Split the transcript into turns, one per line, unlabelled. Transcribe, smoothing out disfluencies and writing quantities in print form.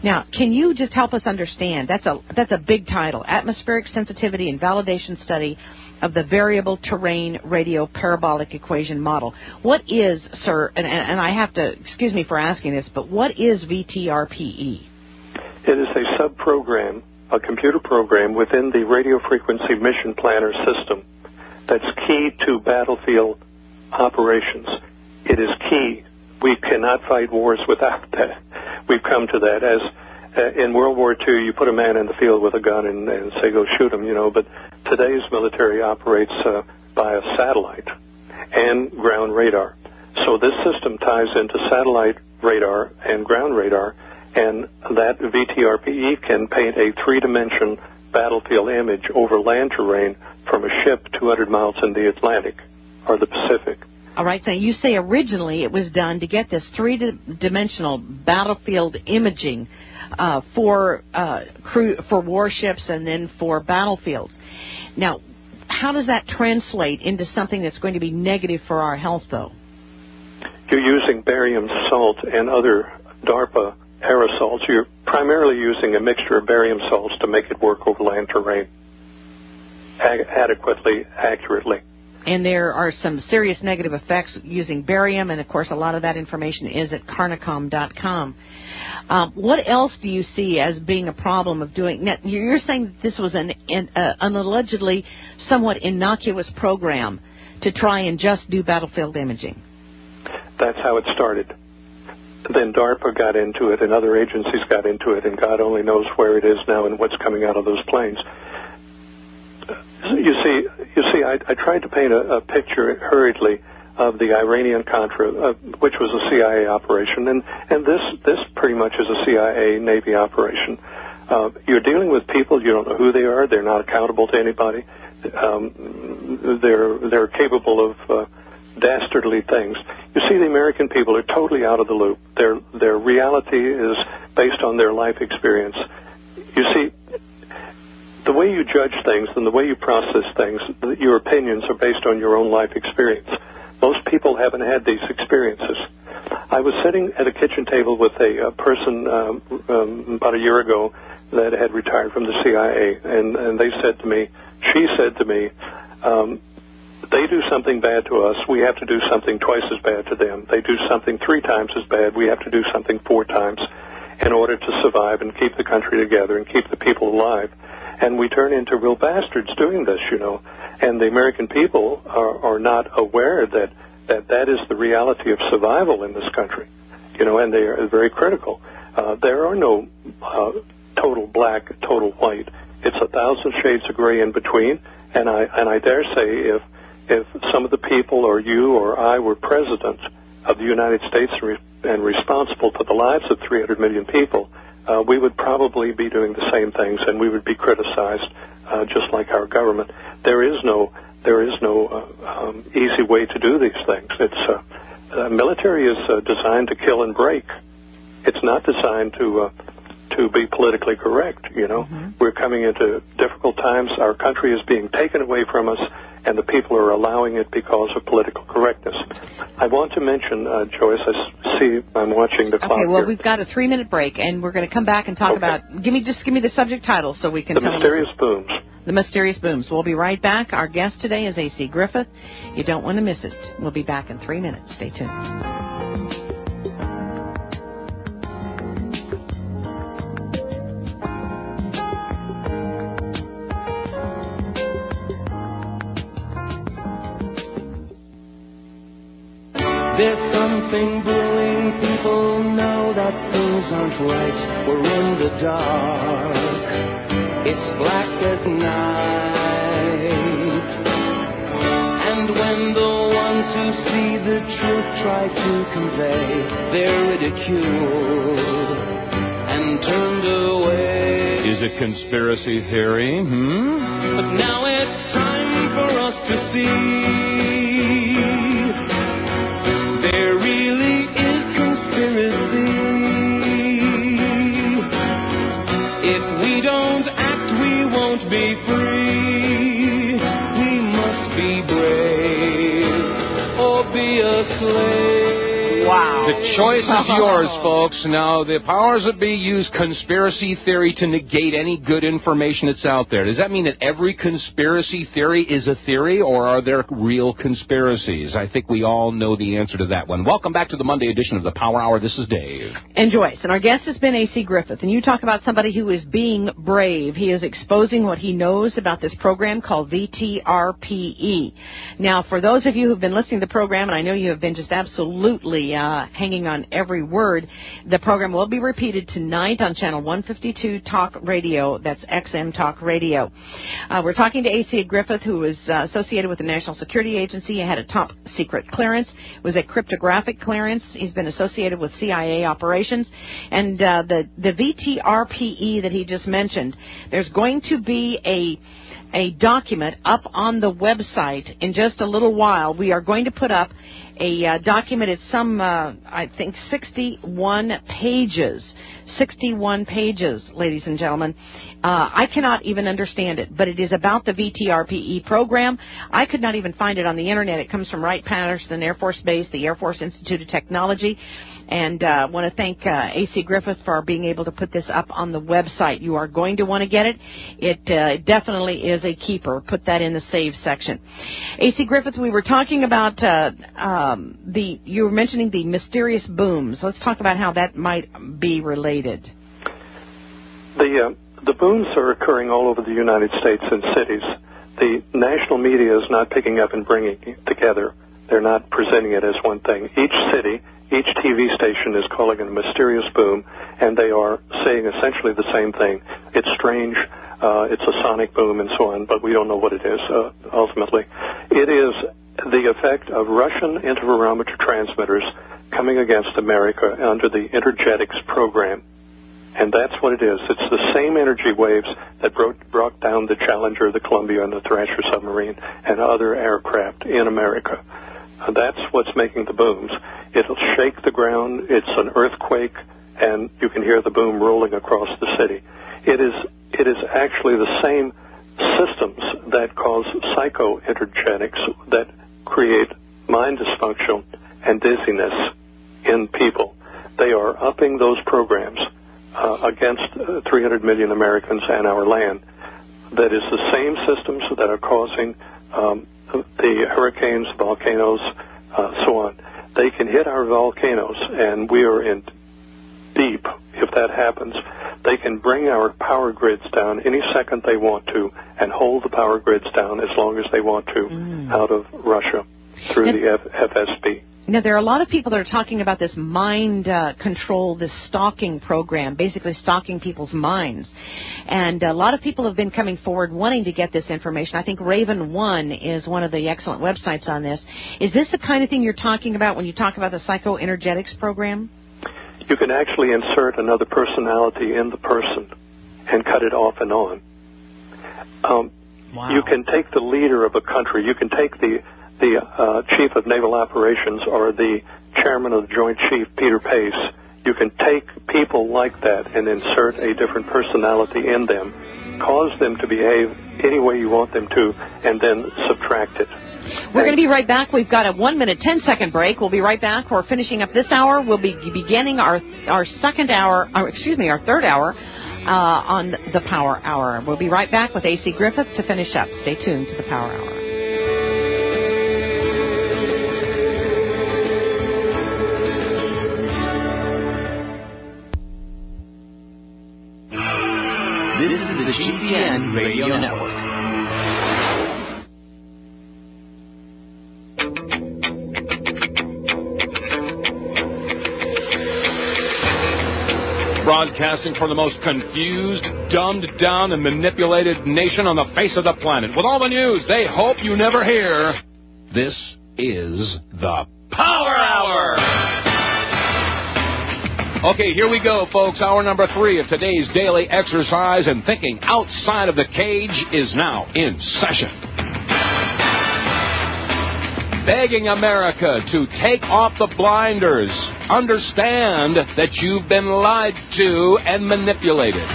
Now, can you just help us understand? That's a big title: Atmospheric Sensitivity and Validation Study of the Variable Terrain Radio Parabolic Equation Model. What is, sir, and I have to, excuse me for asking this, but what is VTRPE?
It is a sub-program, a computer program within the Radio Frequency Mission Planner system that's key to battlefield operations. It is key. We cannot fight wars without that. We've come to that. As in World War II, you put a man in the field with a gun and say, go shoot him, but today's military operates by a satellite and ground radar. So this system ties into satellite radar and ground radar, and that VTRPE can paint a three-dimension battlefield image over land terrain from a ship 200 miles in the Atlantic or the Pacific.
All right, so you say originally it was done to get this three-dimensional battlefield imaging for warships and then for battlefields. Now, how does that translate into something that's going to be negative for our health, though?
You're using barium salt and other DARPA aerosols. You're primarily using a mixture of barium salts to make it work over land terrain adequately, accurately.
And there are some serious negative effects using barium, and, of course, a lot of that information is at carnicom.com. What else do you see as being a problem of doing? Now, you're saying that this was an allegedly somewhat innocuous program to try and just do battlefield imaging.
That's how it started. Then DARPA got into it, and other agencies got into it, and God only knows where it is now and what's coming out of those planes. You see, I tried to paint a picture hurriedly of the Iranian-Contra, which was a CIA operation, and this pretty much is a CIA Navy operation. You're dealing with people, you don't know who they are, they're not accountable to anybody, they're capable of dastardly things. You see, the American people are totally out of the loop. Their reality is based on their life experience. You see, the way you judge things and the way you process things, your opinions are based on your own life experience. Most people haven't had these experiences. I was sitting at a kitchen table with a person about a year ago that had retired from the CIA, and she said to me, they do something bad to us, we have to do something twice as bad to them. They do something 3 times as bad, we have to do something 4 times in order to survive and keep the country together and keep the people alive. And we turn into real bastards doing this, And the American people are not aware that is the reality of survival in this country, and they are very critical. There are no total black, total white. It's 1,000 shades of gray in between. And I dare say if some of the people or you or I were president of the United States and responsible for the lives of 300 million people, we would probably be doing the same things, and we would be criticized just like our government. There is no easy way to do these things. It's military is designed to kill and break. It's not designed to be politically correct. Mm-hmm. We're coming into difficult times. Our country is being taken away from us, and the people are allowing it because of political correctness. I want to mention, Joyce, I see I'm watching the clock.
Okay, well,
here.
we've got a 3-minute break, and we're going to come back and talk about. Give me the subject title so we can.
The Mysterious Booms.
The Mysterious Booms. We'll be right back. Our guest today is A.C. Griffith. You don't want to miss it. We'll be back in 3 minutes. Stay tuned.
There's something brewing, people know that things aren't right. We're in the dark, it's black as night. And when the ones who see the truth try to convey, they're ridiculed and turned away.
Is it conspiracy theory?
But now it's time for us to see. There really is conspiracy. If we don't act, we won't be free. We must be brave or be a slave.
Wow.
The choice is yours, folks. Now, the powers that be use conspiracy theory to negate any good information that's out there. Does that mean that every conspiracy theory is a theory, or are there real conspiracies? I think we all know the answer to that one. Welcome back to the Monday edition of the Power Hour. This is Dave.
And Joyce. And our guest has been A.C. Griffith. And you talk about somebody who is being brave. He is exposing what he knows about this program called VTRPE. Now, for those of you who have been listening to the program, and I know you have been just absolutely hanging on every word, the program will be repeated tonight on Channel 152 Talk Radio. That's XM Talk Radio. We're talking to A.C. Griffith, who is associated with the National Security Agency. He had a top secret clearance, was a cryptographic clearance. He's been associated with CIA operations. And the VTRPE that he just mentioned, there's going to be a document up on the website in just a little while. We are going to put up a document. It's some, I think, 61 pages. 61 pages, ladies and gentlemen. I cannot even understand it, but it is about the VTRPE program. I could not even find it on the Internet. It comes from Wright-Patterson Air Force Base, the Air Force Institute of Technology. And I want to thank A.C. Griffith for being able to put this up on the website. You are going to want to get it. It definitely is a keeper. Put that in the save section. A.C. Griffith, we were talking about you were mentioning the mysterious booms. Let's talk about how that might be related.
The booms are occurring all over the United States and cities. The national media is not picking up and bringing it together. They're not presenting it as one thing. Each city, each TV station is calling it a mysterious boom, and they are saying essentially the same thing. It's strange, it's a sonic boom, and so on, but we don't know what it is ultimately. It is the effect of Russian interferometer transmitters coming against America under the Energetics program. And that's what it is. It's the same energy waves that brought down the Challenger, the Columbia, and the Thrasher submarine and other aircraft in America. That's what's making the booms. It'll shake the ground. It's an earthquake, and you can hear the boom rolling across the city. It is actually the same systems that cause psychoenergetics that create mind dysfunction and dizziness in people. They are upping those programs against 300 million Americans and our land. That is the same systems that are causing the hurricanes, volcanoes, so on. They can hit our volcanoes, and we are in deep if that happens. They can bring our power grids down any second they want to and hold the power grids down as long as they want to out of Russia through the FSB.
Now, there are a lot of people that are talking about this mind control, this stalking program, basically stalking people's minds. And a lot of people have been coming forward wanting to get this information. I think Raven One is one of the excellent websites on this. Is this the kind of thing you're talking about when you talk about the psychoenergetics program?
You can actually insert another personality in the person and cut it off and on.
Wow.
You can take the leader of a country. You can take the Chief of Naval Operations or the Chairman of the Joint Chief, Peter Pace. You can take people like that and insert a different personality in them, cause them to behave any way you want them to, and then subtract it.
We're going to be right back. We've got a 1-minute, 10-second break. We'll be right back. We're finishing up this hour. We'll be beginning our third hour on the Power Hour. We'll be right back with A.C. Griffith to finish up. Stay tuned to the Power Hour.
This is the GCN Radio Network.
Broadcasting from the most confused, dumbed down, and manipulated nation on the face of the planet. With all the news they hope you never hear, this is the Power Hour! Okay, here we go, folks. Hour number 3 of today's daily exercise, and thinking outside of the cage is now in session. Begging America to take off the blinders. Understand that you've been lied to and manipulated.